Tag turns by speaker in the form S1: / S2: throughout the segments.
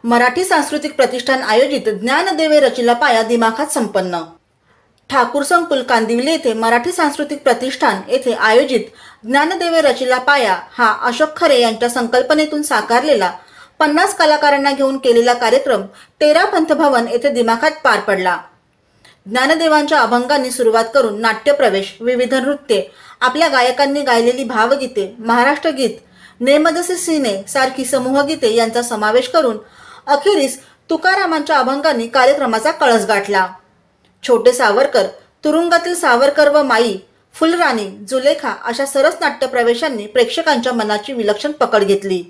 S1: मराठी सांस्कृतिक प्रतिष्ठान आयोजित ज्ञानदेवे रचिला पाया दिमाखात संपन्न। ठाकूर संकुल कांदिवली येथे मराठी सांस्कृतिक प्रतिष्ठान येथे आयोजित ज्ञानदेवे रचिला पाया हा अशोक खरे यांच्या संकल्पनेतून साकारलेला 50 कलाकारांना घेऊन केलेला कार्यक्रम 13 पंथभवन येथे दिमाखात पार पडला। ज्ञानदेवांच्या अभंगांनी सुरुवात करून नाट्यप्रवेश, विविध नृत्ये, आपल्या गायकांनी गायलेली भावगीते, महाराष्ट्र गीत, नेमदसे सीने सारखी समूहगीते यांचा समावेश करून अखेरीस तुकारामांच्या अभंगांनी कार्यक्रमाचा कळस गाठला। छोटे सावरकर, तुरुंगातील सावरकर व माई, फुलराणी, जुलेखा अशा सरस नाट्यप्रवेशांनी प्रेक्षकांच्या मनाची विलक्षण पकड घेतली।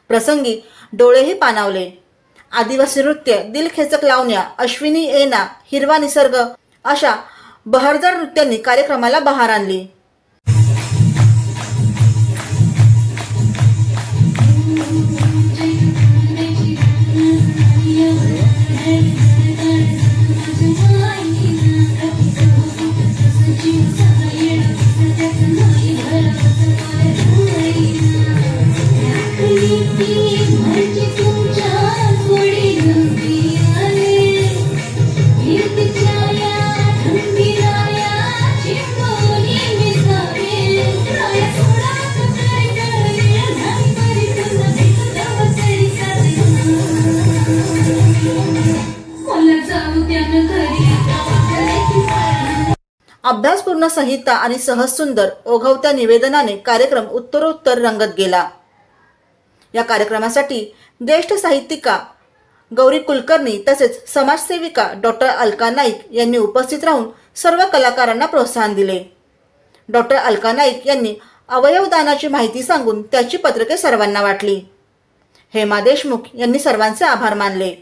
S1: प्रसंगी डोळेही पाणावले। आदिवासी नृत्य, दिलखेचक लावण्या, अश्विनी येना, हिरवा निसर्ग अशा बहरदार नृत्यांनी कार्यक्रमाला बहार आणली। अभ्यासपूर्ण संहिता आणि सहज सुंदर ओघवत्या निवेदनाने कार्यक्रम उत्तरोत्तर रंगत गेला। या कार्यक्रमासाठी ज्येष्ठ साहित्यिका गौरी कुलकर्णी तसेच समाजसेविका डॉक्टर अलका नाईक यांनी उपस्थित राहून सर्व कलाकारांना प्रोत्साहन दिले। डॉक्टर अलका नाईक यांनी अवयवदानाची माहिती सांगून त्याची पत्रके सर्वांना वाटली। हेमा देशमुख यांनी सर्वांचे आभार मानले।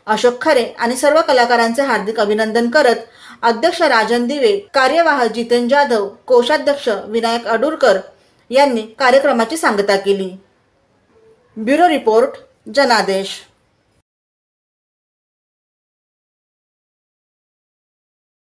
S1: अशोक खरे आणि सर्व कलाकारांचे हार्दिक अभिनंदन करत अध्यक्ष राजन दिवे, कार्यवाह जितेन जाधव, कोषाध्यक्ष विनायक अडुरकर यांनी कार्यक्रमाची सांगता केली। ब्युरो रिपोर्ट, जनादेश।